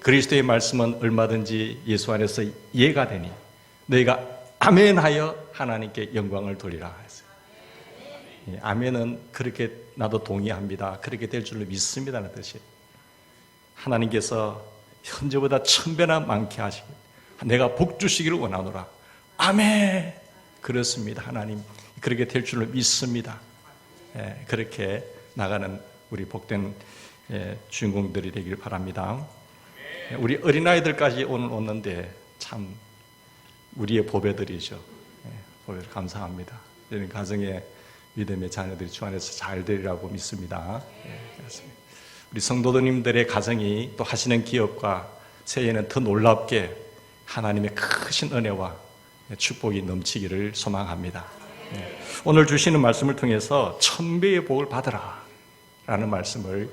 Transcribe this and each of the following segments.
그리스도의 말씀은 얼마든지 예수 안에서 예가 되니 너희가 아멘하여 하나님께 영광을 돌리라 했어요. 아멘은 그렇게 나도 동의합니다. 그렇게 될 줄로 믿습니다는 뜻이에요. 하나님께서 현재보다 1000배나 많게 하시길, 내가 복 주시기를 원하노라. 아멘. 그렇습니다. 하나님 그렇게 될 줄로 믿습니다. 그렇게 나가는 우리 복된 주인공들이 되길 바랍니다. 우리 어린아이들까지 오늘 오는데 참 우리의 보배들이죠. 보배들 감사합니다. 저는 가정의 믿음의 자녀들이 주 안에서 잘 되리라고 믿습니다. 그렇습니다. 우리 성도님들의 가정이 또 하시는 기업과 새해에는 더 놀랍게 하나님의 크신 은혜와 축복이 넘치기를 소망합니다. 오늘 주시는 말씀을 통해서 1000배의 복을 받으라 라는 말씀을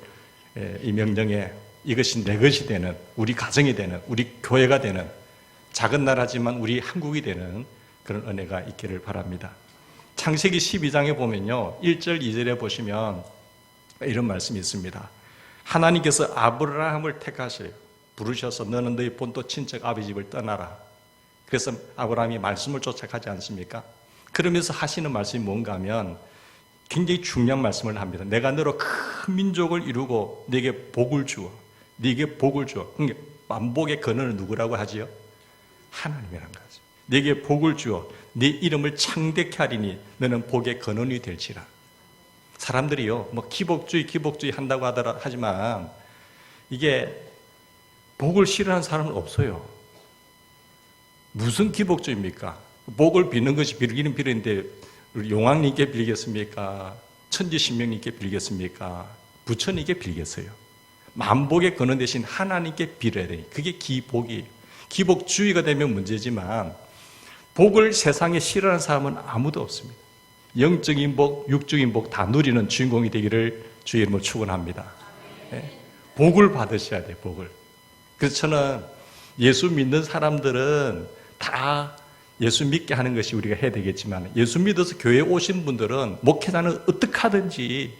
이 명령에 이것이 내 것이 되는, 우리 가정이 되는, 우리 교회가 되는, 작은 나라지만 우리 한국이 되는 그런 은혜가 있기를 바랍니다. 창세기 12장에 보면요, 1절 2절에 보시면 이런 말씀이 있습니다. 하나님께서 아브라함을 택하셔요. 부르셔서 너는 너희 본토 친척 아비 집을 떠나라. 그래서 아브라함이 말씀을 쫓아가지 않습니까? 그러면서 하시는 말씀이 뭔가 하면 굉장히 중요한 말씀을 합니다. 내가 너로 큰 민족을 이루고 네게 복을 주어, 네게 복을 주어. 그러니까 만복의 근원은 누구라고 하지요? 하나님이란 거죠. 네게 복을 주어 네 이름을 창대케 하리니 너는 복의 근원이 될지라. 사람들이요, 뭐 기복주의 한다고 하지만 이게 복을 싫어하는 사람은 없어요. 무슨 기복주의입니까? 복을 비는 것이 빌기는 빌는데 용왕님께 빌겠습니까? 천지신명님께 빌겠습니까? 부처님께 빌겠어요. 만복의 근원 대신 하나님께 빌어야 돼요. 그게 기복이에요. 기복주의가 되면 문제지만 복을 세상에 싫어하는 사람은 아무도 없습니다. 영적인 복, 육적인 복 다 누리는 주인공이 되기를 주의 이름으로 축원합니다. 복을 받으셔야 돼요. 복을. 그래서 저는 예수 믿는 사람들은 다 예수 믿게 하는 것이 우리가 해야 되겠지만, 예수 믿어서 교회에 오신 분들은 목회자는 어떻게 하든지,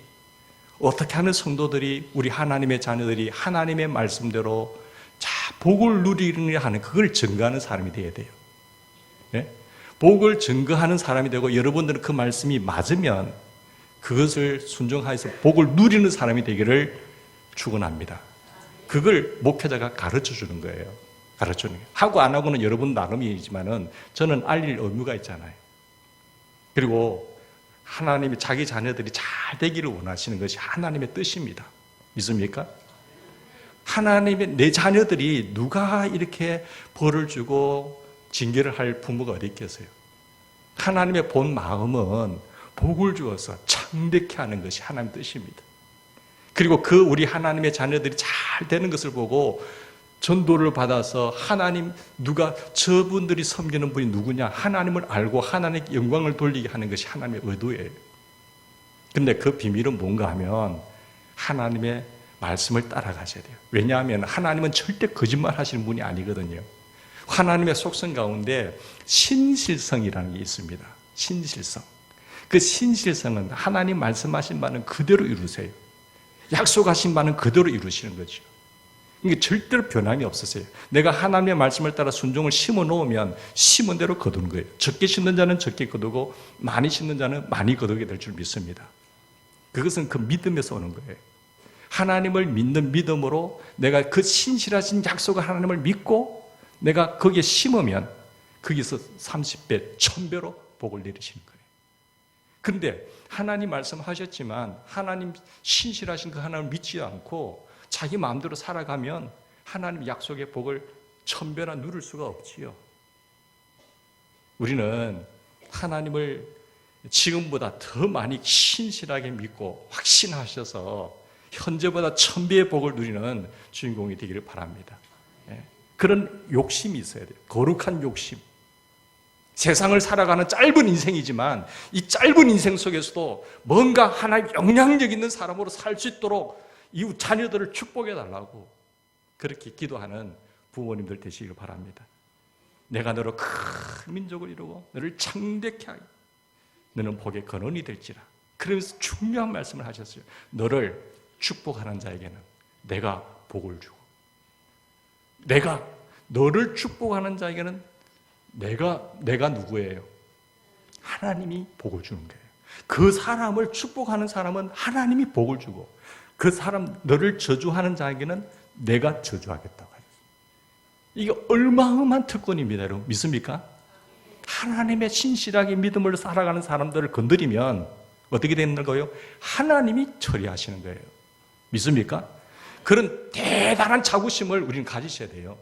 어떻게 하는 성도들이, 우리 하나님의 자녀들이 하나님의 말씀대로 복을 누리려 하는, 그걸 증거하는 사람이 되어야 돼요. 복을 증거하는 사람이 되고, 여러분들은 그 말씀이 맞으면 그것을 순종하여서 복을 누리는 사람이 되기를 축원합니다. 그걸 목회자가 가르쳐 주는 거예요. 가르쳐 주는 거예요. 하고 안 하고는 여러분 나름이지만은 저는 알릴 의무가 있잖아요. 그리고 하나님이 자기 자녀들이 잘 되기를 원하시는 것이 하나님의 뜻입니다. 믿습니까? 하나님의 내 자녀들이 누가 이렇게 벌을 주고 징계를 할 부모가 어디 있겠어요? 하나님의 본 마음은 복을 주어서 창대케 하는 것이 하나님의 뜻입니다. 그리고 그 우리 하나님의 자녀들이 잘 되는 것을 보고 전도를 받아서 하나님, 누가 저분들이 섬기는 분이 누구냐, 하나님을 알고 하나님의 영광을 돌리게 하는 것이 하나님의 의도예요. 근데 그 비밀은 뭔가 하면 하나님의 말씀을 따라가셔야 돼요. 왜냐하면 하나님은 절대 거짓말 하시는 분이 아니거든요. 하나님의 속성 가운데 신실성이라는 게 있습니다. 신실성. 그 신실성은 하나님 말씀하신 바는 그대로 이루세요. 약속하신 바는 그대로 이루시는 거죠. 이게 절대로 변함이 없으세요. 내가 하나님의 말씀을 따라 순종을 심어 놓으면 심은 대로 거두는 거예요. 적게 심는 자는 적게 거두고 많이 심는 자는 많이 거두게 될 줄 믿습니다. 그것은 그 믿음에서 오는 거예요. 하나님을 믿는 믿음으로 내가 그 신실하신 약속을 하나님을 믿고 내가 거기에 심으면 거기서 30배, 1000배로 복을 내리시는 거예요. 그런데 하나님 말씀하셨지만 하나님 신실하신 그 하나님을 믿지 않고 자기 마음대로 살아가면 하나님 약속의 복을 1000배나 누릴 수가 없지요. 우리는 하나님을 지금보다 더 많이 신실하게 믿고 확신하셔서 현재보다 1000배의 복을 누리는 주인공이 되기를 바랍니다. 그런 욕심이 있어야 돼요. 거룩한 욕심. 세상을 살아가는 짧은 인생이지만 이 짧은 인생 속에서도 뭔가 하나의 영향력 있는 사람으로 살 수 있도록 이웃 자녀들을 축복해 달라고 그렇게 기도하는 부모님들 되시길 바랍니다. 내가 너로 큰 민족을 이루고 너를 창대케 하여 너는 복의 근원이 될지라. 그러면서 중요한 말씀을 하셨어요. 너를 축복하는 자에게는 내가 복을 주고 너를 축복하는 자에게는 내가 누구예요? 하나님이 복을 주는 거예요. 그 사람을 축복하는 사람은 하나님이 복을 주고, 그 사람 너를 저주하는 자에게는 내가 저주하겠다고 하셨어요. 이게 얼마나 특권입니다, 여러분. 믿습니까? 하나님의 신실하게 믿음으로 살아가는 사람들을 건드리면 어떻게 되는 거예요? 하나님이 처리하시는 거예요. 믿습니까? 그런 대단한 자부심을 우리는 가지셔야 돼요.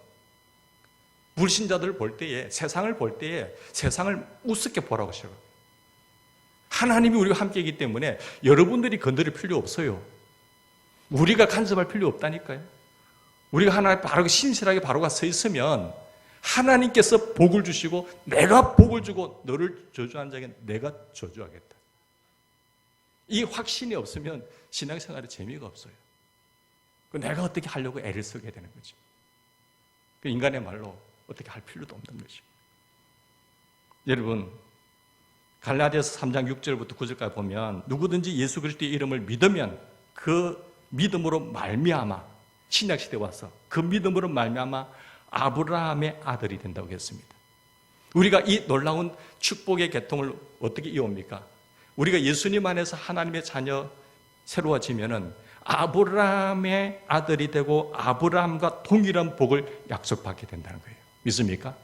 불신자들을 볼 때에, 세상을 볼 때에 세상을 우습게 보라고 하셔요. 하나님이 우리와 함께이기 때문에 여러분들이 건드릴 필요 없어요. 우리가 간섭할 필요 없다니까요. 우리가 하나님 바로 신실하게 바로가 서 있으면 하나님께서 복을 주시고, 내가 복을 주고 너를 저주한 자에게 내가 저주하겠다. 이 확신이 없으면 신앙생활에 재미가 없어요. 내가 어떻게 하려고 애를 쓰게 되는 거죠. 인간의 말로 어떻게 할 필요도 없는 것입니다. 여러분, 갈라디아서 3장 6절부터 9절까지 보면 누구든지 예수 그리스도의 이름을 믿으면 그 믿음으로 말미암아, 신약시대에 와서 그 믿음으로 말미암아 아브라함의 아들이 된다고 했습니다. 우리가 이 놀라운 축복의 계통을 어떻게 이어옵니까? 우리가 예수님 안에서 하나님의 자녀 새로워지면은 아브라함의 아들이 되고 아브라함과 동일한 복을 약속받게 된다는 거예요. 믿습니까?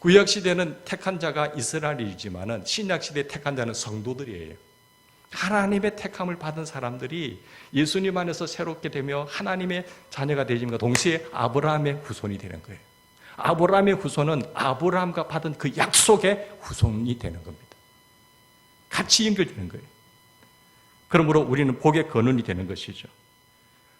구약시대는 택한 자가 이스라엘이지만은 신약시대에 택한 자는 성도들이에요. 하나님의 택함을 받은 사람들이 예수님 안에서 새롭게 되며 하나님의 자녀가 되심과 동시에 아브라함의 후손이 되는 거예요. 아브라함의 후손은 아브라함과 받은 그 약속의 후손이 되는 겁니다. 같이 연결되는 거예요. 그러므로 우리는 복의 근원이 되는 것이죠.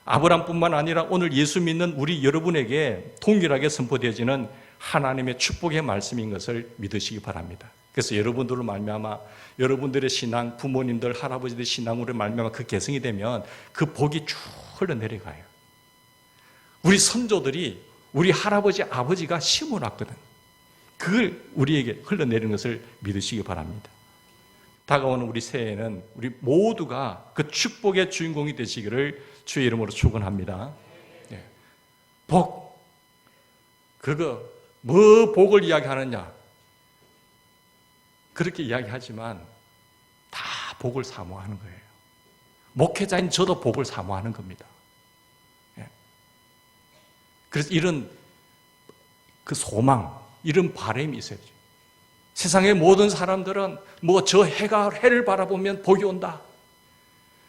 아브라함뿐만 아니라 오늘 예수 믿는 우리 여러분에게 동일하게 선포되어지는 하나님의 축복의 말씀인 것을 믿으시기 바랍니다. 그래서 여러분들로 말미암아 여러분들의 신앙, 부모님들, 할아버지들의 신앙으로 말미암아 그 개성이 되면 그 복이 쭉 흘러내려가요. 우리 선조들이 우리 할아버지, 아버지가 심어놨거든. 그걸 우리에게 흘러내리는 것을 믿으시기 바랍니다. 다가오는 우리 새해에는 우리 모두가 그 축복의 주인공이 되시기를 주의 이름으로 축원합니다. 복, 그거 뭐 복을 이야기하느냐? 그렇게 이야기하지만 다 복을 사모하는 거예요. 목회자인 저도 복을 사모하는 겁니다. 그래서 이런 그 소망, 이런 바람이 있어야죠. 세상의 모든 사람들은 뭐 저 해를 바라보면 복이 온다.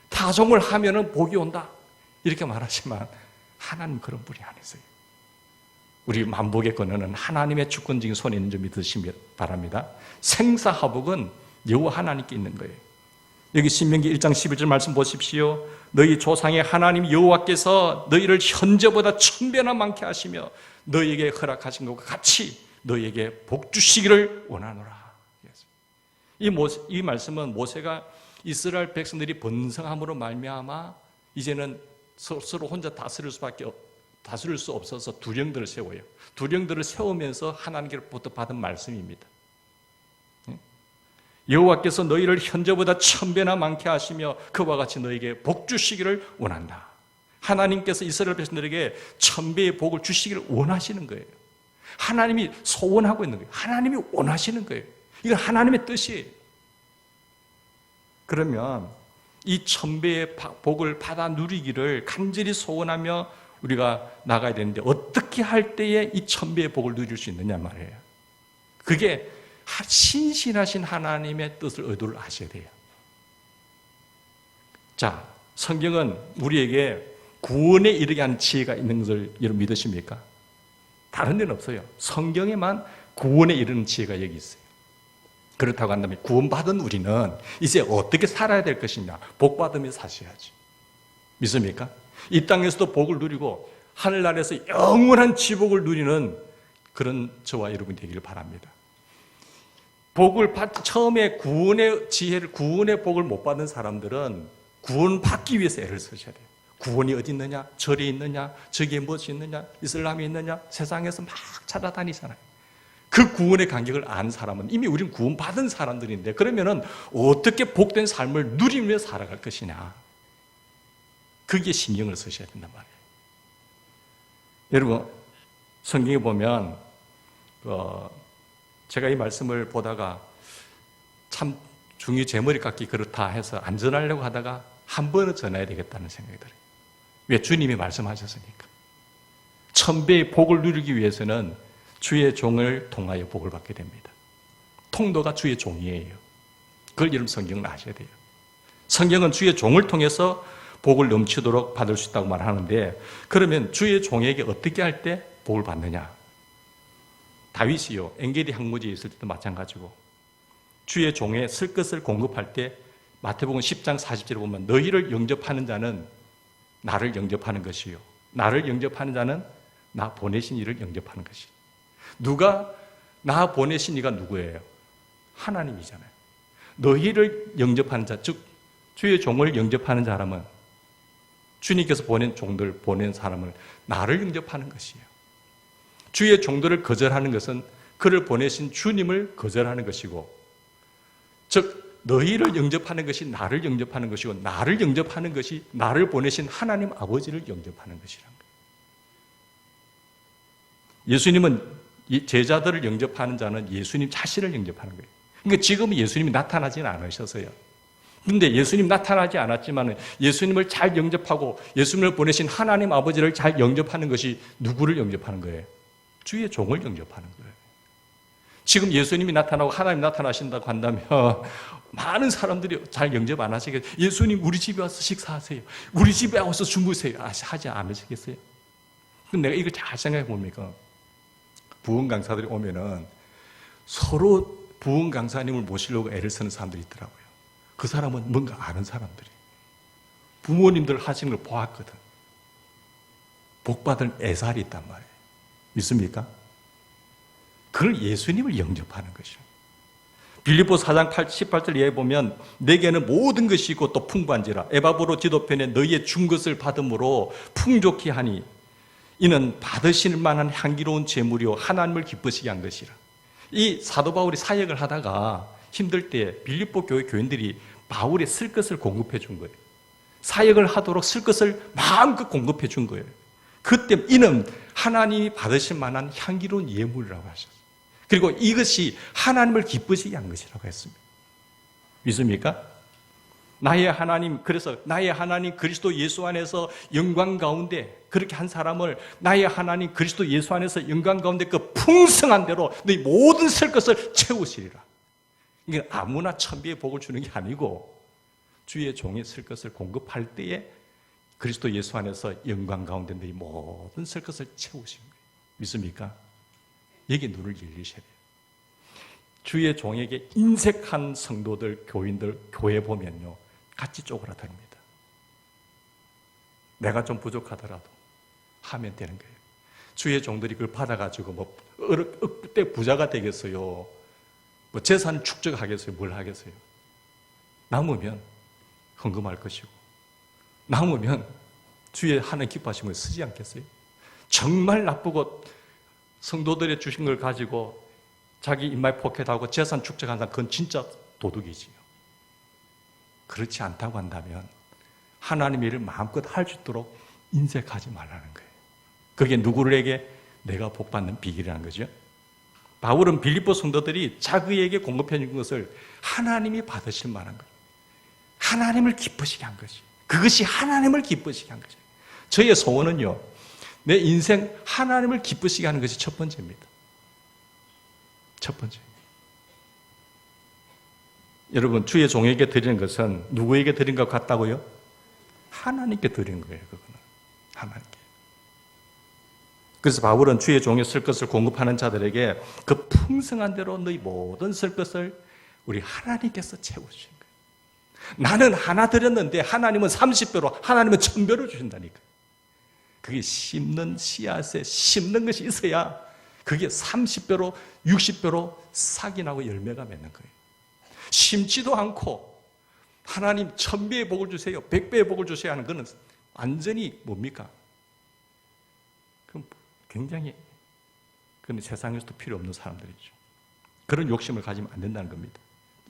타종을 하면은 복이 온다. 이렇게 말하지만 하나님 그런 분이 아니세요. 우리 만복의 근원은 하나님의 주권적인 손에 있는 줄 믿으시기 바랍니다. 생사화복은 여호와 하나님께 있는 거예요. 여기 신명기 1장 11절 말씀 보십시오. 너희 조상의 하나님 여호와께서 너희를 현재보다 1000배나 많게 하시며 너희에게 허락하신 것과 같이 너희에게 복 주시기를 원하노라. 이 말씀은 모세가 이스라엘 백성들이 번성함으로 말미암아 이제는 스스로 혼자 다스릴 수 없어서 두령들을 세워요. 두령들을 세우면서 하나님께로부터 받은 말씀입니다. 여호와께서 너희를 현재보다 1000배나 많게 하시며 그와 같이 너희에게 복 주시기를 원한다. 하나님께서 이스라엘 백성들에게 1000배의 복을 주시기를 원하시는 거예요. 하나님이 소원하고 있는 거예요. 하나님이 원하시는 거예요. 이건 하나님의 뜻이에요. 그러면 이 1000배의 복을 받아 누리기를 간절히 소원하며 우리가 나가야 되는데 어떻게 할 때에 이 1000배의 복을 누릴 수 있느냐 말이에요. 그게 신실하신 하나님의 뜻을 의도를 아셔야 돼요. 자, 성경은 우리에게 구원에 이르게 하는 지혜가 있는 것을 여러분 믿으십니까? 다른 데는 없어요. 성경에만 구원에 이르는 지혜가 여기 있어요. 그렇다고 한다면 구원받은 우리는 이제 어떻게 살아야 될 것이냐? 복 받으며 사셔야지. 믿습니까? 이 땅에서도 복을 누리고 하늘나라에서 영원한 지복을 누리는 그런 저와 여러분이 되기를 바랍니다. 처음에 구원의 지혜를, 구원의 복을 못 받은 사람들은 구원받기 위해서 애를 쓰셔야 돼요. 구원이 어디 있느냐? 절이 있느냐? 저기에 무엇이 있느냐? 이슬람이 있느냐? 세상에서 막 찾아다니잖아요. 그 구원의 간격을 아는 사람은 이미 우리는 구원받은 사람들인데 그러면은 어떻게 복된 삶을 누리며 살아갈 것이냐? 그게 신경을 쓰셔야 된단 말이에요. 여러분, 성경에 보면 제가 이 말씀을 보다가 참 중이 제 머리 깎기 그렇다 해서 안 전하려고 하다가 한 번은 전해야 되겠다는 생각이 들어요. 왜? 주님이 말씀하셨으니까. 천배의 복을 누리기 위해서는 주의 종을 통하여 복을 받게 됩니다. 통도가 주의 종이에요. 그걸 여러분 성경은 아셔야 돼요. 성경은 주의 종을 통해서 복을 넘치도록 받을 수 있다고 말하는데, 그러면 주의 종에게 어떻게 할 때 복을 받느냐? 다윗이요, 엔게디 항무지에 있을 때도 마찬가지고 주의 종에 쓸 것을 공급할 때 마태복음 10장 40절에 보면 너희를 영접하는 자는 나를 영접하는 것이요, 나를 영접하는 자는 나 보내신 이를 영접하는 것이요. 누가 나 보내신 이가 누구예요? 하나님이잖아요. 너희를 영접하는 자, 즉 주의 종을 영접하는 사람은 주님께서 보낸 종들, 보낸 사람을 나를 영접하는 것이에요. 주의 종들을 거절하는 것은 그를 보내신 주님을 거절하는 것이고, 즉 너희를 영접하는 것이 나를 영접하는 것이고, 나를 영접하는 것이 나를 보내신 하나님 아버지를 영접하는 것이란 거예요. 예수님은 제자들을 영접하는 자는 예수님 자신을 영접하는 거예요. 그러니까 지금은 예수님이 나타나지는 않으셨어요. 그런데 예수님 나타나지 않았지만 예수님을 잘 영접하고 예수님을 보내신 하나님 아버지를 잘 영접하는 것이 누구를 영접하는 거예요? 주의 종을 영접하는 거예요. 지금 예수님이 나타나고 하나님 나타나신다고 한다면 많은 사람들이 잘 영접 안 하시겠어요? 예수님 우리 집에 와서 식사하세요. 우리 집에 와서 주무세요. 하지 않으시겠어요? 근데 내가 이걸 잘 생각해 보니까 부흥 강사들이 오면은 서로 부흥 강사님을 모시려고 애를 쓰는 사람들이 있더라고요. 그 사람은 뭔가 아는 사람들이. 부모님들 하시는 걸 보았거든. 복받은 애살이 있단 말이에요. 믿습니까? 그걸 예수님을 영접하는 것이에요. 빌립보 4장 18절 이하에 보면 내게는 모든 것이 있고 또 풍부한지라 에바브로 지도편에 너희의 준 것을 받음으로 풍족히 하니 이는 받으실 만한 향기로운 제물이요 하나님을 기쁘시게 한 것이라. 이 사도 바울이 사역을 하다가 힘들 때 빌립보 교회 교인들이 바울이 쓸 것을 공급해 준 거예요. 사역을 하도록 쓸 것을 마음껏 공급해 준 거예요. 그때 이는 하나님이 받으실 만한 향기로운 예물이라고 하셨어요. 그리고 이것이 하나님을 기쁘시게 한 것이라고 했습니다. 믿습니까? 나의 하나님, 그래서 나의 하나님 그리스도 예수 안에서 영광 가운데 그렇게 한 사람을 나의 하나님 그리스도 예수 안에서 영광 가운데 그 풍성한 대로 너희 모든 쓸 것을 채우시리라. 이게 아무나 천비의 복을 주는 게 아니고 주의 종이 쓸 것을 공급할 때에 그리스도 예수 안에서 영광 가운데 너희 모든 쓸 것을 채우신 거예요. 믿습니까? 여기 눈을 열리셔야 돼요. 주의 종에게 인색한 성도들, 교인들, 교회 보면요 같이 쪼그라듭니다. 내가 좀 부족하더라도 하면 되는 거예요. 주의 종들이 그걸 받아가지고 그때 부자가 되겠어요. 재산 축적하겠어요. 뭘 하겠어요. 남으면 헌금할 것이고 남으면 주의 하는 기뻐하심을 쓰지 않겠어요? 정말 나쁘고 성도들의 주신 걸 가지고 자기 인마이 포켓하고 재산 축적한다, 그건 진짜 도둑이지요. 그렇지 않다고 한다면 하나님의 일을 마음껏 할 수 있도록 인색하지 말라는 거예요. 그게 누구에게? 내가 복받는 비결이라는 거죠. 바울은 빌립보 성도들이 자기에게 공급해 준 것을 하나님이 받으실 만한 거예요. 하나님을 기쁘시게 한 것이. 그것이 하나님을 기쁘시게 한 거죠. 저의 소원은요, 내 인생 하나님을 기쁘시게 하는 것이 첫 번째입니다. 첫 번째. 여러분, 주의 종에게 드리는 것은 누구에게 드린 것 같다고요? 하나님께 드린 거예요, 그거는. 하나님께. 그래서 바울은 주의 종에 쓸 것을 공급하는 자들에게 그 풍성한 대로 너희 모든 쓸 것을 우리 하나님께서 채우신 거예요. 나는 하나 드렸는데 하나님은 30배로, 하나님은 1000배로 주신다니까. 그게 심는 씨앗에 심는 것이 있어야 그게 30배로, 60배로 싹이 나고 열매가 맺는 거예요. 심지도 않고 하나님 1000배의 복을 주세요, 100배의 복을 주세요 하는 것은 완전히 뭡니까? 그럼 굉장히 그런 세상에서도 필요 없는 사람들이죠. 그런 욕심을 가지면 안 된다는 겁니다.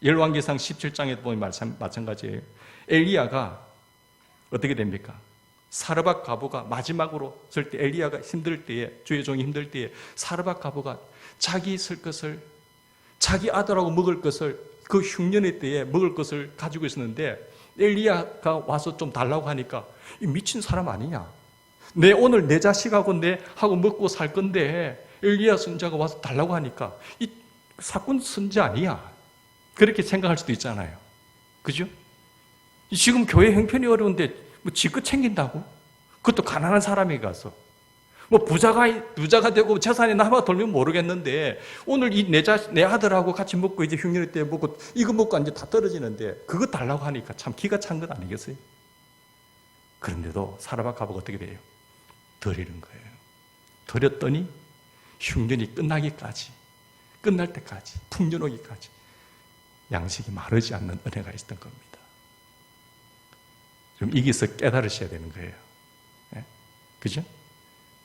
열왕기상 17장에 보면 마찬가지예요. 엘리야가 어떻게 됩니까? 사르밧 과부가 마지막으로 설 때 엘리야가 힘들 때에, 주의 종이 힘들 때에 사르밧 과부가 자기 있을 것을, 자기 아들하고 먹을 것을, 그 흉년의 때에 먹을 것을 가지고 있었는데 엘리야가 와서 좀 달라고 하니까 이 미친 사람 아니냐, 내 오늘 내 자식하고 내하고 먹고 살 건데 엘리야 선지자가 와서 달라고 하니까 이 사꾼 선지 아니야, 그렇게 생각할 수도 있잖아요. 그죠? 지금 교회 형편이 어려운데 뭐 지껏 챙긴다고? 그것도 가난한 사람이 가서. 뭐 부자가 되고 재산이 남아 돌면 모르겠는데 오늘 내 아들하고 같이 먹고 이제 흉년의 때 먹고 이거 먹고 이제 다 떨어지는데 그거 달라고 하니까 참 기가 찬 것 아니겠어요? 그런데도 사르밧 과부가 어떻게 돼요? 드리는 거예요. 드렸더니 흉년이 끝날 때까지, 풍년 오기까지 양식이 마르지 않는 은혜가 있었던 겁니다. 좀 이기서 깨달으셔야 되는 거예요. 네? 그죠?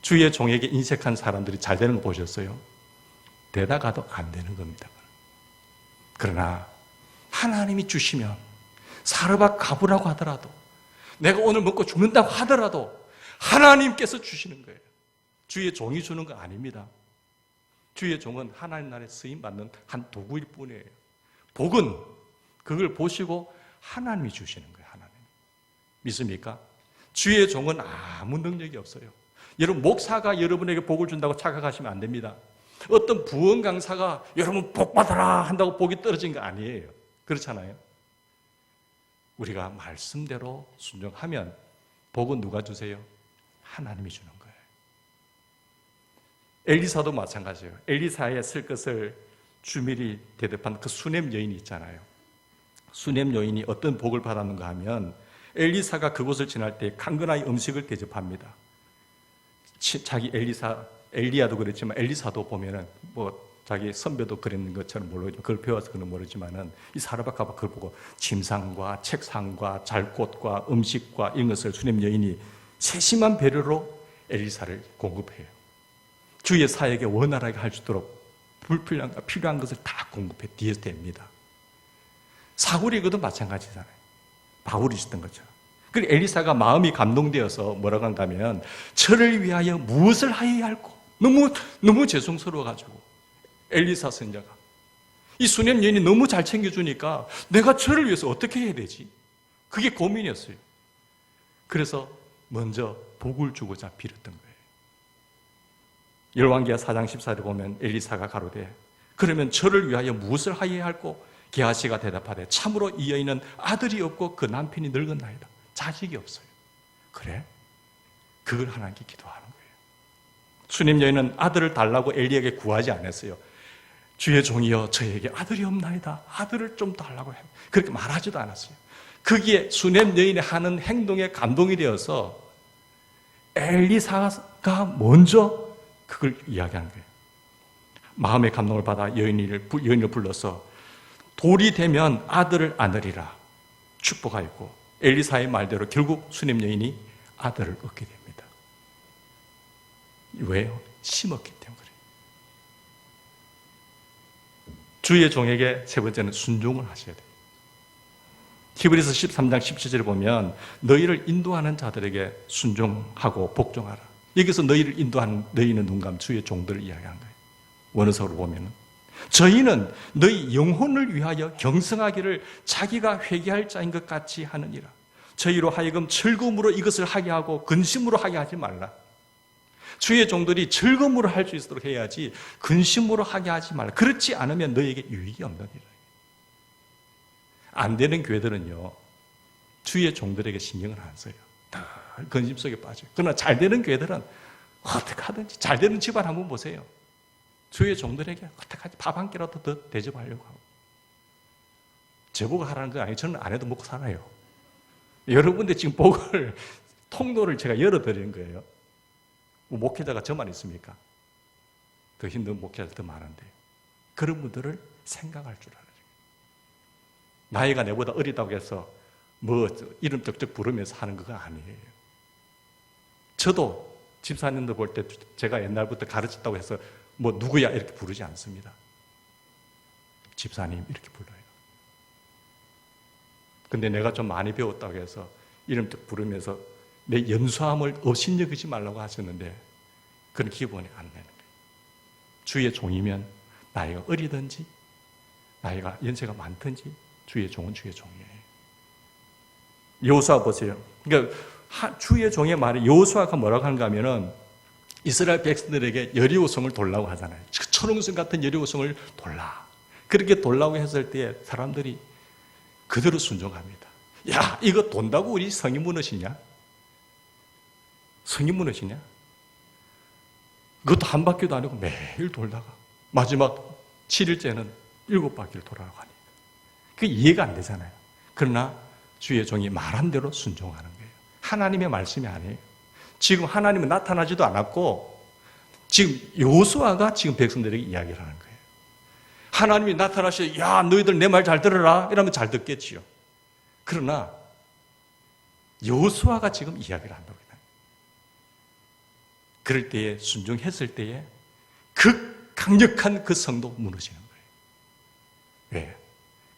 주의 종에게 인색한 사람들이 잘 되는 거 보셨어요? 되다가도 안 되는 겁니다. 그러나 하나님이 주시면 사르밧 과부라고 하더라도, 내가 오늘 먹고 죽는다고 하더라도 하나님께서 주시는 거예요. 주의 종이 주는 거 아닙니다. 주의 종은 하나님 나라에 쓰임받는 한 도구일 뿐이에요. 복은 그걸 보시고 하나님이 주시는 거예요. 하나님. 믿습니까? 주의 종은 아무 능력이 없어요. 여러분, 목사가 여러분에게 복을 준다고 착각하시면 안 됩니다. 어떤 부흥 강사가 여러분 복 받아라 한다고 복이 떨어진 거 아니에요. 그렇잖아요. 우리가 말씀대로 순종하면 복은 누가 주세요? 하나님이 주는 거예요. 엘리사도 마찬가지예요. 엘리사의 쓸 것을 주밀히 대접한 그 수넴 여인이 있잖아요. 수넴 여인이 어떤 복을 받았는가 하면 엘리사가 그곳을 지날 때 강건하게 음식을 대접합니다. 자기 엘리야도 그랬지만 엘리사도 보면은 뭐 자기 선배도 그랬는 것처럼 모르죠. 그걸 배워서 그는 모르지만은 이 사르밧 과부가 그걸 보고 침상과 책상과 잘꽃과 음식과 이런 것을 수넴 여인이 세심한 배려로 엘리사를 공급해요. 주의 사역에 원활하게 할 수 있도록 필요한 것을 다 공급해 뒤에서 됩니다. 사울이거든 마찬가지잖아요. 바울이 있었던 것처럼. 그리고 엘리사가 마음이 감동되어서 뭐라고 한다면 저를 위하여 무엇을 하여야 할꼬? 너무 죄송스러워가지고 엘리사 선자가 이 수넴 여인이 너무 잘 챙겨주니까 내가 저를 위해서 어떻게 해야 되지? 그게 고민이었어요. 그래서 먼저 복을 주고자 빌었던 거예요. 열왕기하 4장 14절에 보면 엘리사가 가로되 그러면 저를 위하여 무엇을 하여야 할꼬? 게하시가 대답하되 참으로 이 여인은 아들이 없고 그 남편이 늙었나이다. 자식이 없어요. 그래? 그걸 하나님께 기도하는 거예요. 수넴 여인은 아들을 달라고 엘리에게 구하지 않았어요. 주의 종이여 저에게 아들이 없나이다. 아들을 좀 달라고 해요. 그렇게 말하지도 않았어요. 거기에 수넴 여인이 하는 행동에 감동이 되어서 엘리사가 먼저 그걸 이야기하는 거예요. 마음의 감동을 받아 여인을 불러서 돌이 되면 아들을 안으리라 축복하였고 엘리사의 말대로 결국 수넴 여인이 아들을 얻게 됩니다. 왜요? 심었기 때문에 그래요. 주의 종에게 세 번째는 순종을 하셔야 돼요. 히브리서 13장 17절에 보면 너희를 인도하는 자들에게 순종하고 복종하라. 여기서 너희를 인도하는 너희는 누군가 주의 종들을 이야기하는 거예요. 원어석으로 보면 저희는 너희 영혼을 위하여 경성하기를 자기가 회개할 자인 것 같이 하느니라. 저희로 하여금 즐거움으로 이것을 하게 하고 근심으로 하게 하지 말라. 주의 종들이 즐거움으로 할 수 있도록 해야지 근심으로 하게 하지 말라. 그렇지 않으면 너희에게 유익이 없느니라. 안 되는 교회들은요 주의 종들에게 신경을 안 써요. 다 근심 속에 빠져요. 그러나 잘 되는 교회들은 어떻게 하든지 잘 되는 집안 한번 보세요. 주의 종들에게 어떡하지? 밥 한 끼라도 더 대접하려고 하고. 저보고 하라는 건 아니에요. 저는 안 해도 먹고 살아요. 여러분들 지금 복을, 통로를 제가 열어드리는 거예요. 목회자가 저만 있습니까? 더 힘든 목회자들 더 많은데. 그런 분들을 생각할 줄 알아요. 나이가 내보다 어리다고 해서 뭐 이름 쩍쩍 부르면서 하는 거 아니에요. 저도 집사님들 볼 때 제가 옛날부터 가르쳤다고 해서 뭐 누구야 이렇게 부르지 않습니다. 집사님 이렇게 불러요. 근데 내가 좀 많이 배웠다고 해서 이름 딱 부르면서 내 연수함을 업신여기지 말라고 하셨는데 그런 기본이 안 되는 거예요. 주의 종이면 나이가 어리든지 나이가 연세가 많든지 주의 종은 주의 종이에요. 여호수아 보세요. 그러니까 주의 종의 말에 여호수아가 뭐라고 하는가 하면은 이스라엘 백성들에게 여리고성을 돌라고 하잖아요. 초롱성 같은 여리고성을 돌라. 그렇게 돌라고 했을 때 사람들이 그대로 순종합니다. 야, 이거 돈다고 우리 성이 무너지냐? 성이 무너지냐? 그것도 한 바퀴도 아니고 매일 돌다가 마지막 7일째는 7바퀴를 돌아가고 하니까 그게 이해가 안 되잖아요. 그러나 주의 종이 말한 대로 순종하는 거예요. 하나님의 말씀이 아니에요. 지금 하나님은 나타나지도 않았고 지금 여호수아가 지금 백성들에게 이야기를 하는 거예요. 하나님이 나타나셔, 야, 너희들 내 말 잘 들어라 이러면 잘 듣겠지요. 그러나 여호수아가 지금 이야기를 한다고 해요. 그럴 때에 순종했을 때에 그 강력한 그 성도 무너지는 거예요. 왜?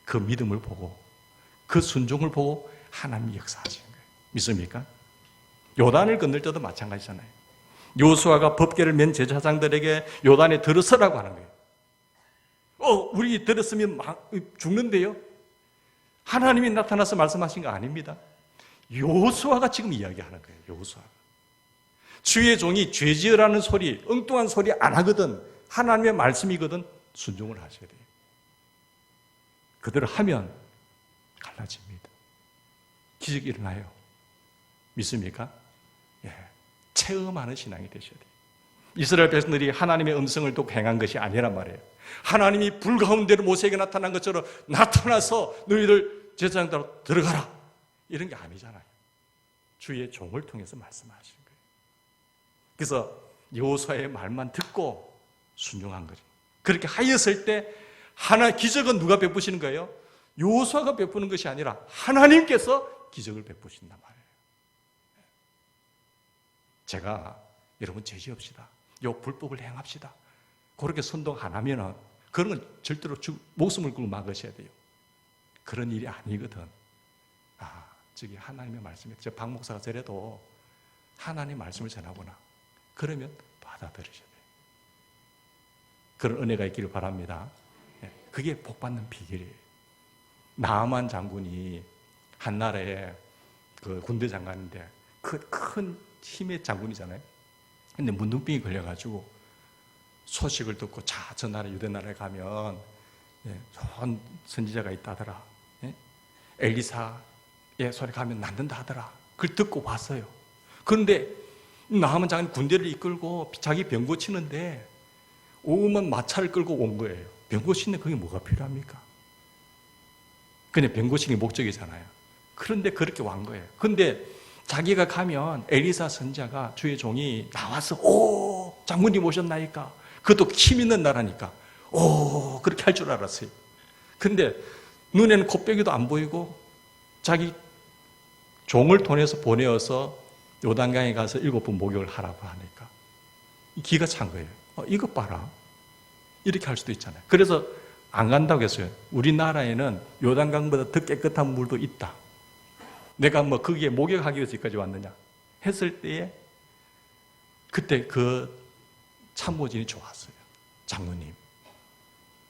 그 믿음을 보고 그 순종을 보고 하나님이 역사하시는 거예요. 믿습니까? 요단을 건널 때도 마찬가지잖아요. 여호수아가 법궤를 맨 제사장들에게 요단에 들어서라고 하는 거예요. 우리 들었으면 죽는데요? 하나님이 나타나서 말씀하신 거 아닙니다. 여호수아가 지금 이야기하는 거예요. 여호수아가. 주의 종이 죄지으라는 소리, 엉뚱한 소리 안 하거든. 하나님의 말씀이거든. 순종을 하셔야 돼요. 그대로 하면 갈라집니다. 기적이 일어나요. 믿습니까? 예. 체험하는 신앙이 되셔야 돼요. 이스라엘 백성들이 하나님의 음성을 듣고 행한 것이 아니란 말이에요. 하나님이 불 가운데로 모세에게 나타난 것처럼 나타나서 너희들 제사장대로 들어가라. 이런 게 아니잖아요. 주의 종을 통해서 말씀하시는 거예요. 그래서 여호수아의 말만 듣고 순종한 거죠. 그렇게 하였을 때 기적은 누가 베푸시는 거예요? 여호수아가 베푸는 것이 아니라 하나님께서 기적을 베푸신단 말이에요. 제가 여러분 죄지읍시다. 요 불법을 행합시다. 그렇게 선동 안 하면은 그런 건 절대로 목숨을 걸고 막으셔야 돼요. 그런 일이 아니거든. 저기 하나님의 말씀이 저 박 목사가 저래도 하나님의 말씀을 전하구나. 그러면 받아들이셔야 돼요. 그런 은혜가 있기를 바랍니다. 그게 복 받는 비결이에요. 나아만 장군이 한 나라에 그 군대 장관인데 큰 힘의 장군이잖아요. 근데 문둥병이 걸려가지고 소식을 듣고 저 나라 유대 나라에 가면 좋은 선지자가 있다더라. 엘리사의 손에 가면 낫는다 하더라. 그걸 듣고 왔어요. 그런데 나아만 장군이 군대를 이끌고 자기 병 고치는데 오만 마차를 끌고 온 거예요. 병 고치는데 그게 뭐가 필요합니까? 그냥 병 고치는 게 목적이잖아요. 그런데 그렇게 완 거예요. 근데 자기가 가면 엘리사 선지자가 주의 종이 나와서 장군님 오셨나이까? 그것도 힘 있는 나라니까 그렇게 할 줄 알았어요. 근데 눈에는 콧배기도 안 보이고 자기 종을 통해서 보내어서 요단강에 가서 7번 목욕을 하라고 하니까 기가 찬 거예요. 이것 봐라. 이렇게 할 수도 있잖아요. 그래서 안 간다고 했어요. 우리나라에는 요단강보다 더 깨끗한 물도 있다. 내가 거기에 목욕하기 위해서 여기까지 왔느냐 했을 때에 그때 그 참모진이 좋았어요. 장로님,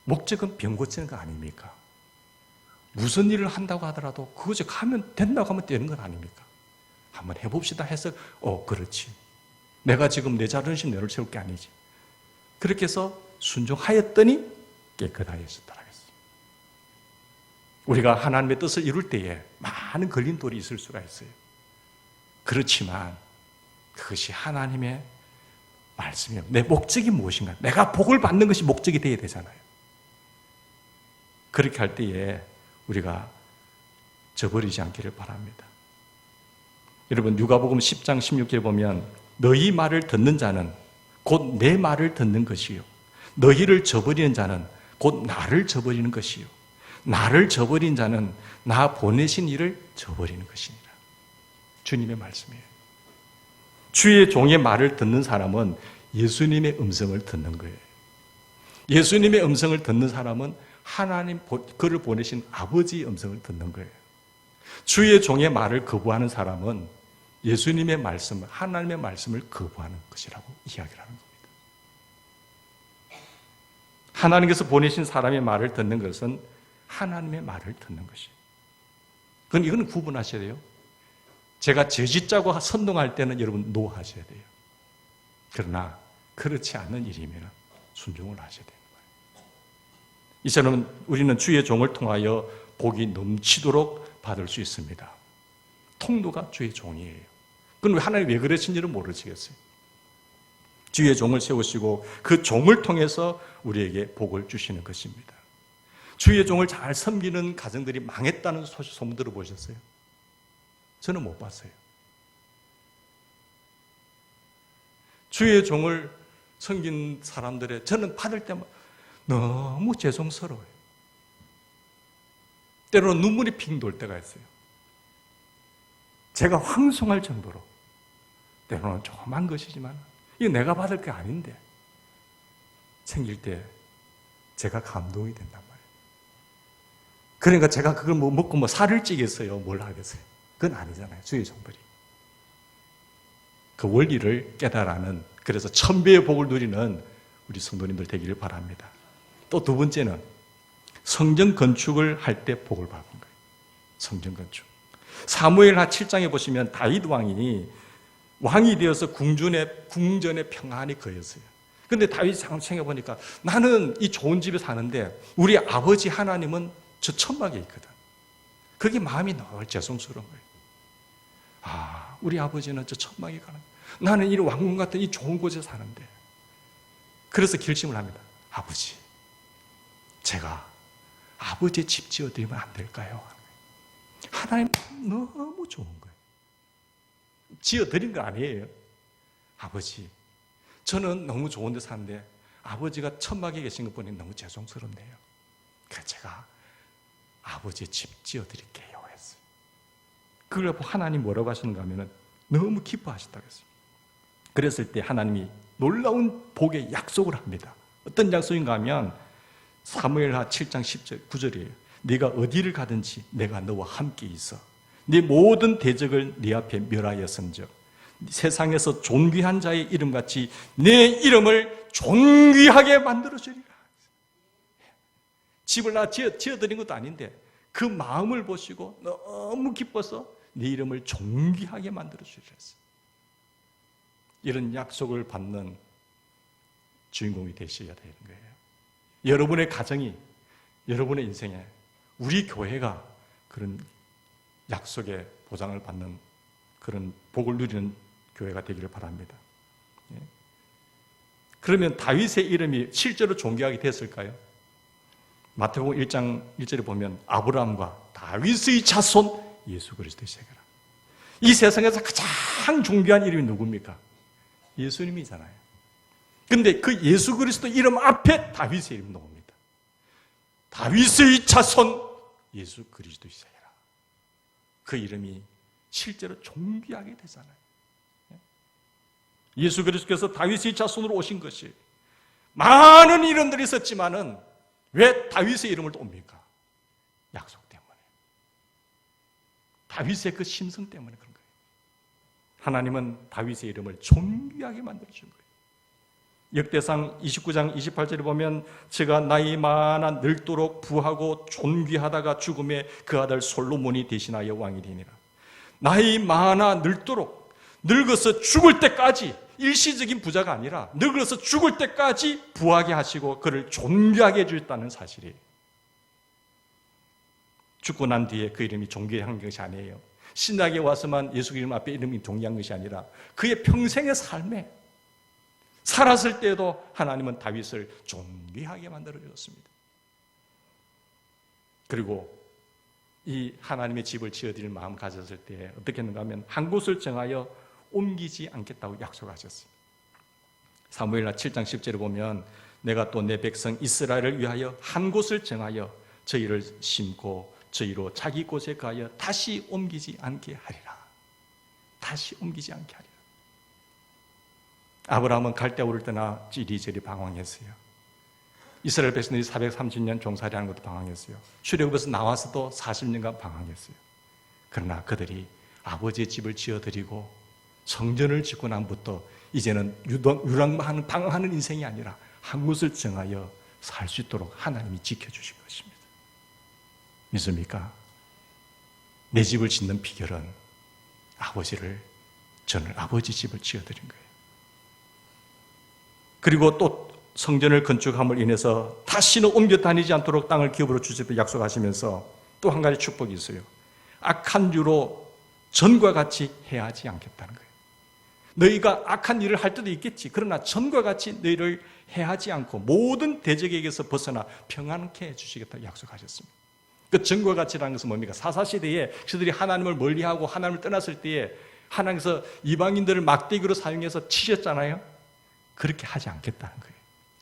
목적은 병 고치는 거 아닙니까? 무슨 일을 한다고 하더라도 그것이 하면 된다고 하면 되는 건 아닙니까? 한번 해봅시다 해서 그렇지. 내가 지금 내 자존심 내려세울 게 아니지. 그렇게 해서 순종하였더니 깨끗하였었더라. 우리가 하나님의 뜻을 이룰 때에 많은 걸림돌이 있을 수가 있어요. 그렇지만 그것이 하나님의 말씀이에요. 내 목적이 무엇인가? 내가 복을 받는 것이 목적이 되어야 되잖아요. 그렇게 할 때에 우리가 저버리지 않기를 바랍니다. 여러분 누가복음 10장 16절에 보면 너희 말을 듣는 자는 곧 내 말을 듣는 것이요 너희를 저버리는 자는 곧 나를 저버리는 것이요 나를 저버린 자는 나 보내신 이를 저버리는 것이니라. 주님의 말씀이에요. 주의 종의 말을 듣는 사람은 예수님의 음성을 듣는 거예요. 예수님의 음성을 듣는 사람은 하나님 그를 보내신 아버지의 음성을 듣는 거예요. 주의 종의 말을 거부하는 사람은 예수님의 말씀을, 하나님의 말씀을 거부하는 것이라고 이야기를 하는 겁니다. 하나님께서 보내신 사람의 말을 듣는 것은 하나님의 말을 듣는 것이에요. 그건 이건 구분하셔야 돼요. 제가 저짓자고 선동할 때는 여러분 노하셔야 돼요. 그러나 그렇지 않은 일이면 순종을 하셔야 되는 거예요. 이처럼 우리는 주의 종을 통하여 복이 넘치도록 받을 수 있습니다. 통로가 주의 종이에요. 그건 하나님이 왜 그러신지는 모르시겠어요. 주의 종을 세우시고 그 종을 통해서 우리에게 복을 주시는 것입니다. 주의 종을 잘 섬기는 가정들이 망했다는 소문 들어보셨어요? 저는 못 봤어요. 주의 종을 섬긴 사람들의 저는 받을 때마다 너무 죄송스러워요. 때로는 눈물이 핑 돌 때가 있어요. 제가 황송할 정도로, 때로는 조그만 것이지만 이거 내가 받을 게 아닌데 생길 때 제가 감동이 된단 말이에요. 그러니까 제가 그걸 먹고 살을 찌겠어요? 뭘 하겠어요? 그건 아니잖아요. 주의 종들이. 그 원리를 깨달아는, 그래서 천배의 복을 누리는 우리 성도님들 되기를 바랍니다. 또 두 번째는 성전 건축을 할 때 복을 받은 거예요. 성전 건축. 사무엘하 7장에 보시면 다윗 왕이 되어서 궁전에 평안히 거했어요. 그런데 다윗이 생각해 보니까 나는 이 좋은 집에 사는데 우리 아버지 하나님은 저 천막에 있거든. 그게 마음이 늘 죄송스러운 거예요. 아, 우리 아버지는 저 천막에 가는, 나는 이 왕궁 같은 이 좋은 곳에 사는데. 그래서 결심을 합니다. 아버지, 제가 아버지의 집 지어드리면 안 될까요? 하나님 너무 좋은 거예요. 지어드린 거 아니에요. 아버지, 저는 너무 좋은 데 사는데 아버지가 천막에 계신 것 보니 너무 죄송스럽네요. 그래서 제가 아버지의 집 지어드릴게요 했어요. 그걸 보고 하나님 뭐라고 하시는가 하면 너무 기뻐하셨다고 했어요. 그랬을 때 하나님이 놀라운 복의 약속을 합니다. 어떤 약속인가 하면 사무엘하 7장 10절 9절이에요. 네가 어디를 가든지 내가 너와 함께 있어 네 모든 대적을 네 앞에 멸하였은즉 세상에서 존귀한 자의 이름같이 내 이름을 존귀하게 만들어주리라. 집을 나 지어드린 것도 아닌데 그 마음을 보시고 너무 기뻐서 네 이름을 존귀하게 만들어주리라 했어요. 이런 약속을 받는 주인공이 되셔야 되는 거예요. 여러분의 가정이, 여러분의 인생에, 우리 교회가 그런 약속의 보장을 받는 그런 복을 누리는 교회가 되기를 바랍니다. 그러면 다윗의 이름이 실제로 존귀하게 됐을까요? 마태복음 1장 1절에 보면 아브라함과 다윗의 자손 예수 그리스도의 세계라. 이 세상에서 가장 존귀한 이름이 누굽니까? 예수님이잖아요. 그런데 그 예수 그리스도 이름 앞에 다윗의 이름이 나옵니다. 다윗의 자손 예수 그리스도의 세계라. 그 이름이 실제로 존귀하게 되잖아요. 예수 그리스도께서 다윗의 자손으로 오신 것이 많은 이름들이 있었지만은 왜 다윗의 이름을 또 옵니까? 약속 때문에. 다윗의 그 심성 때문에 그런 거예요. 하나님은 다윗의 이름을 존귀하게 만들어준 거예요. 역대상 29장 28절에 보면 제가 나이 많아 늙도록 부하고 존귀하다가 죽음에 그 아들 솔로몬이 대신하여 왕이 되니라. 나이 많아 늙도록, 늙어서 죽을 때까지, 일시적인 부자가 아니라 늙어서 죽을 때까지 부하게 하시고 그를 존귀하게 해주셨다는 사실이에요. 죽고 난 뒤에 그 이름이 존귀한 것이 아니에요. 신약에 와서만 예수 이름 앞에 이름이 존귀한 것이 아니라 그의 평생의 삶에 살았을 때에도 하나님은 다윗을 존귀하게 만들어 주셨습니다. 그리고 이 하나님의 집을 지어드릴 마음 가졌을 때 어떻게 했는가 하면 한 곳을 정하여 옮기지 않겠다고 약속하셨어요. 사무엘하 7장 10절에 보면 내가 또 내 백성 이스라엘을 위하여 한 곳을 정하여 저희를 심고 저희로 자기 곳에 가여 다시 옮기지 않게 하리라. 다시 옮기지 않게 하리라. 아브라함은 갈대아 우를 떠나 이리저리 방황했어요. 이스라엘 백성들이 430년 종살이 하는 것도 방황했어요. 출애굽에서 나와서도 40년간 방황했어요. 그러나 그들이 아버지의 집을 지어드리고 성전을 짓고 난부터 이제는 유랑하는 방황하는 인생이 아니라 한 곳을 정하여 살 수 있도록 하나님이 지켜주실 것입니다. 믿습니까? 내 집을 짓는 비결은 저는 아버지 집을 지어드린 거예요. 그리고 또 성전을 건축함을 인해서 다시는 옮겨 다니지 않도록 땅을 기업으로 주시고 약속하시면서 또 한 가지 축복이 있어요. 악한 유로 전과 같이 해하지 않겠다는 거예요. 너희가 악한 일을 할 때도 있겠지. 그러나 전과 같이 너희를 해하지 않고 모든 대적에게서 벗어나 평안케 해주시겠다고 약속하셨습니다. 그 전과 같이라는 것은 뭡니까? 사사시대에 그들이 하나님을 멀리하고 하나님을 떠났을 때에 하나님께서 이방인들을 막대기로 사용해서 치셨잖아요. 그렇게 하지 않겠다는 거예요.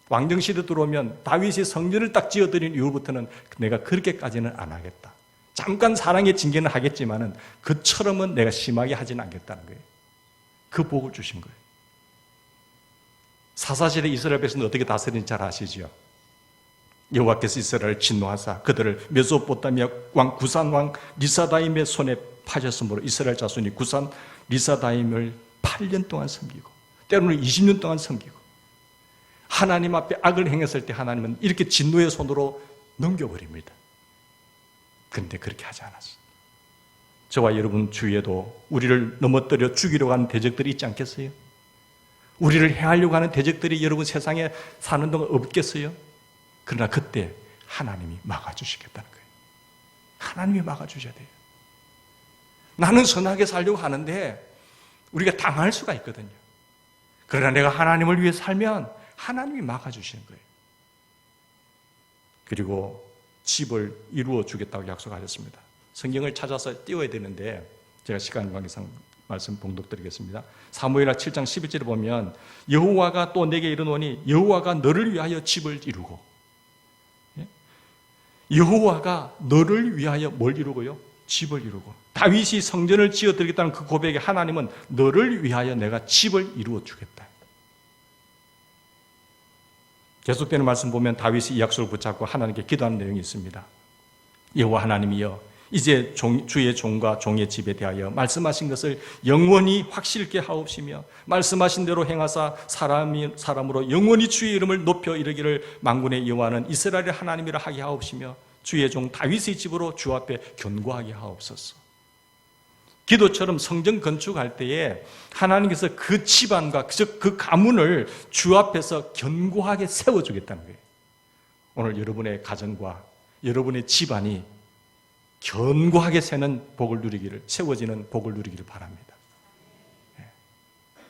왕정시대 들어오면 다윗이 성전을 딱 지어드린 이후부터는 내가 그렇게까지는 안 하겠다. 잠깐 사랑의 징계는 하겠지만은 그처럼은 내가 심하게 하지는 않겠다는 거예요. 그 복을 주신 거예요. 사사시대 이스라엘 백성들 어떻게 다스리는지 잘 아시죠? 여호와께서 이스라엘을 진노하사 그들을 메소포타미아 왕 구산 왕 리사다임의 손에 파셨으므로 이스라엘 자손이 구산 리사다임을 8년 동안 섬기고 때로는 20년 동안 섬기고 하나님 앞에 악을 행했을 때 하나님은 이렇게 진노의 손으로 넘겨버립니다. 그런데 그렇게 하지 않았어요. 저와 여러분 주위에도 우리를 넘어뜨려 죽이려고 하는 대적들이 있지 않겠어요? 우리를 해하려고 하는 대적들이 여러분 세상에 사는 동안 없겠어요? 그러나 그때 하나님이 막아주시겠다는 거예요. 하나님이 막아주셔야 돼요. 나는 선하게 살려고 하는데 우리가 당할 수가 있거든요. 그러나 내가 하나님을 위해 살면 하나님이 막아주시는 거예요. 그리고 집을 이루어 주겠다고 약속하셨습니다. 성경을 찾아서 띄워야 되는데 제가 시간 관계상 말씀 봉독드리겠습니다. 사무엘하 7장 11절에 보면 여호와가 또 내게 이르노니 여호와가 너를 위하여 집을 이루고 여호와가 너를 위하여 뭘 이루고요? 집을 이루고 다윗이 성전을 지어드리겠다는 그 고백에 하나님은 너를 위하여 내가 집을 이루어 주겠다. 계속되는 말씀 보면 다윗이 이 약속을 붙잡고 하나님께 기도하는 내용이 있습니다. 여호와 하나님이여 이제 주의 종과 종의 집에 대하여 말씀하신 것을 영원히 확실케 하옵시며 말씀하신 대로 행하사 사람으로 영원히 주의 이름을 높여 이르기를 만군의 여호와는 이스라엘의 하나님이라 하게 하옵시며 주의 종 다윗의 집으로 주 앞에 견고하게 하옵소서. 기도처럼 성전 건축할 때에 하나님께서 그 집안과 그 가문을 주 앞에서 견고하게 세워주겠다는 거예요. 오늘 여러분의 가정과 여러분의 집안이 견고하게 세워지는 복을 누리기를 바랍니다. 예.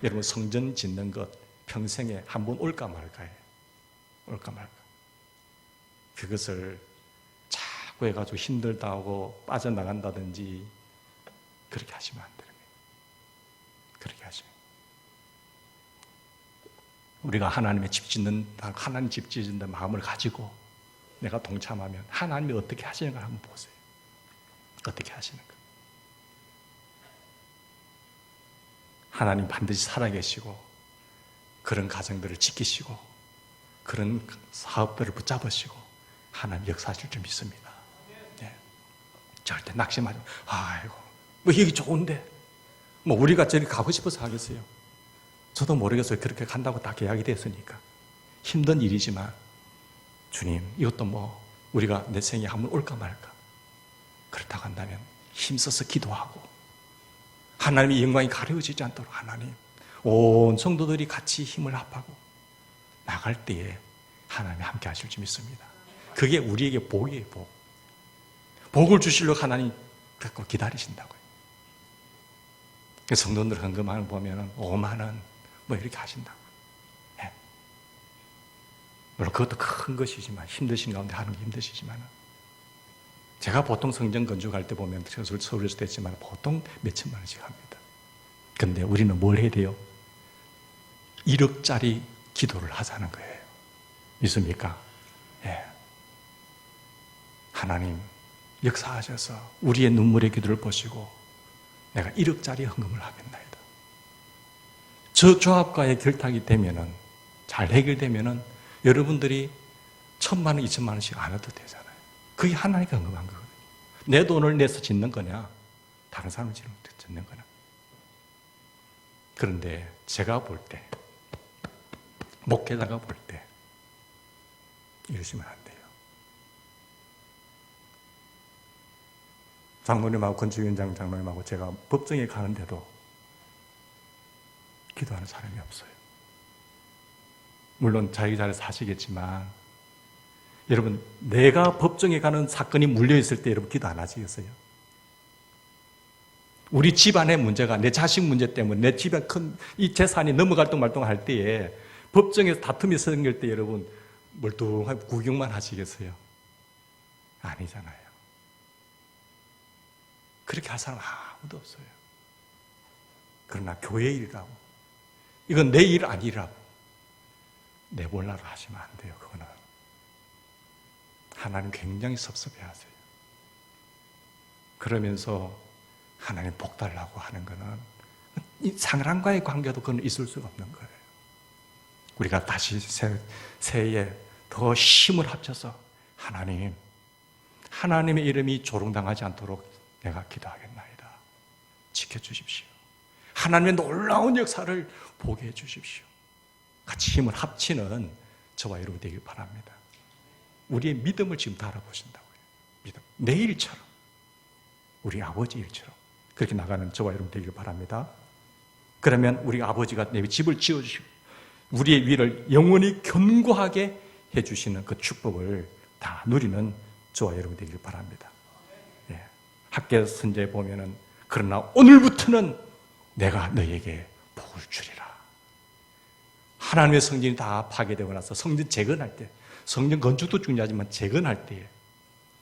여러분 성전 짓는 것 평생에 한 번 올까 말까예요. 올까 말까. 그것을 자꾸 해가지고 힘들다고 빠져나간다든지 그렇게 하시면 안 됩니다. 그렇게 하시면. 우리가 하나님의 집 짓는다, 하나님 집 짓는다 마음을 가지고 내가 동참하면 하나님이 어떻게 하시는가 한번 보세요. 어떻게 하시는가. 하나님 반드시 살아계시고 그런 가정들을 지키시고 그런 사업들을 붙잡으시고 하나님 역사하실 줄 믿습니다. 네. 절대 낙심하지 마세요. 아이고 뭐 여기 좋은데 뭐 우리가 저기 가고 싶어서 하겠어요. 저도 모르겠어요. 그렇게 간다고 다 계약이 됐으니까 힘든 일이지만 주님 이것도 뭐 우리가 내 생에 한번 올까 말까. 그렇다고 한다면 힘써서 기도하고 하나님의 영광이 가려지지 않도록 하나님 온 성도들이 같이 힘을 합하고 나갈 때에 하나님이 함께 하실 줄 믿습니다. 그게 우리에게 복이에요. 복을 주시려고 하나님 갖고 기다리신다고요. 성도들 헌금하는 거 보면 5만 원 뭐 이렇게 하신다고. 네. 물론 그것도 큰 것이지만 힘드신 가운데 하는 게 힘드시지만 제가 보통 성전 건축할 때 보면 서울에서도 했지만 보통 몇천만 원씩 합니다. 그런데 우리는 뭘 해야 돼요? 1억짜리 기도를 하자는 거예요. 믿습니까? 예. 하나님 역사하셔서 우리의 눈물의 기도를 보시고 내가 1억짜리 헌금을 하겠나이다. 저 조합과의 결탁이 되면은 잘 해결되면은 여러분들이 1,000만 원, 2,000만 원씩 안 해도 되잖아요. 그게 하나님께 헌금한 거거든요. 내 돈을 내서 짓는 거냐? 다른 사람을 짓는 거는. 그런데 제가 볼 때, 목회자가 볼 때 이러시면 안 돼요. 장로님하고 건축위원장 장로님하고 제가 법정에 가는데도 기도하는 사람이 없어요. 물론 자기 자리에서 하시겠지만 여러분, 내가 법정에 가는 사건이 물려있을 때 여러분 기도 안 하시겠어요? 우리 집안의 문제가 내 자식 문제 때문에 내 집안 큰 이 재산이 넘어갈동 말동할 때에 법정에서 다툼이 생길 때 여러분 멀뚱하게 구경만 하시겠어요? 아니잖아요. 그렇게 할 사람 아무도 없어요. 그러나 교회 일이라고, 이건 내 일 아니라고 내몰라로 하시면 안 돼요. 그거는 하나님 굉장히 섭섭해하세요. 그러면서 하나님 복 달라고 하는 거는 이 사람과의 관계도 그건 있을 수가 없는 거예요. 우리가 다시 새해에 더 힘을 합쳐서 하나님의 이름이 조롱당하지 않도록 내가 기도하겠나이다. 지켜주십시오. 하나님의 놀라운 역사를 보게 해주십시오. 같이 힘을 합치는 저와 여러분 되길 바랍니다. 우리의 믿음을 지금 달아보신다고요. 믿음. 내 일처럼, 우리 아버지 일처럼 그렇게 나가는 저와 여러분 되길 바랍니다. 그러면 우리 아버지가 내 집을 지어주시고 우리의 위를 영원히 견고하게 해주시는 그 축복을 다 누리는 저와 여러분 되길 바랍니다. 예. 학계 선제에 보면은 그러나 오늘부터는 내가 너에게 복을 주리라. 하나님의 성전이 다 파괴되고 나서 성전 재건할 때, 성전 건축도 중요하지만 재건할 때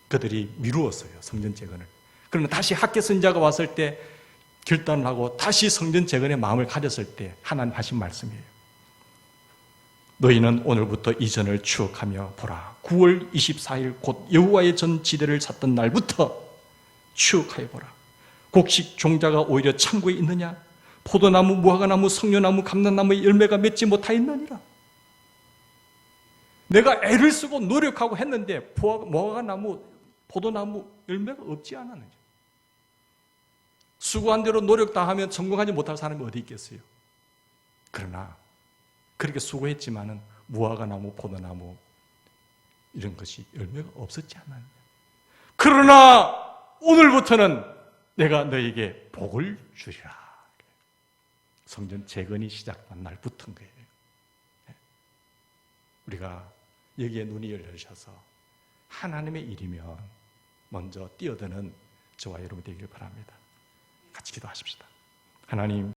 그들이 미루었어요. 성전 재건을. 그러나 다시 학계 선지자가 왔을 때 결단을 하고 다시 성전 재건의 마음을 가졌을 때 하나님 하신 말씀이에요. 너희는 오늘부터 이전을 추억하며 보라. 9월 24일 곧 여호와의 전 지대를 샀던 날부터 추억하여 보라. 곡식 종자가 오히려 창고에 있느냐? 포도나무, 무화과나무, 석류나무, 감람나무의 열매가 맺지 못하였느니라. 내가 애를 쓰고 노력하고 했는데 무화과나무, 포도나무 열매가 없지 않았느냐? 수고한 대로 노력 다 하면 성공하지 못할 사람이 어디 있겠어요? 그러나 그렇게 수고했지만은 무화과나무, 포도나무 이런 것이 열매가 없었지 않았느냐? 그러나 오늘부터는 내가 너에게 복을 주리라. 성전 재건이 시작한 날부터인 거예요. 우리가 여기에 눈이 열려셔서 하나님의 일이면 먼저 뛰어드는 저와 여러분 되기를 바랍니다. 같이 기도하십시다. 하나님,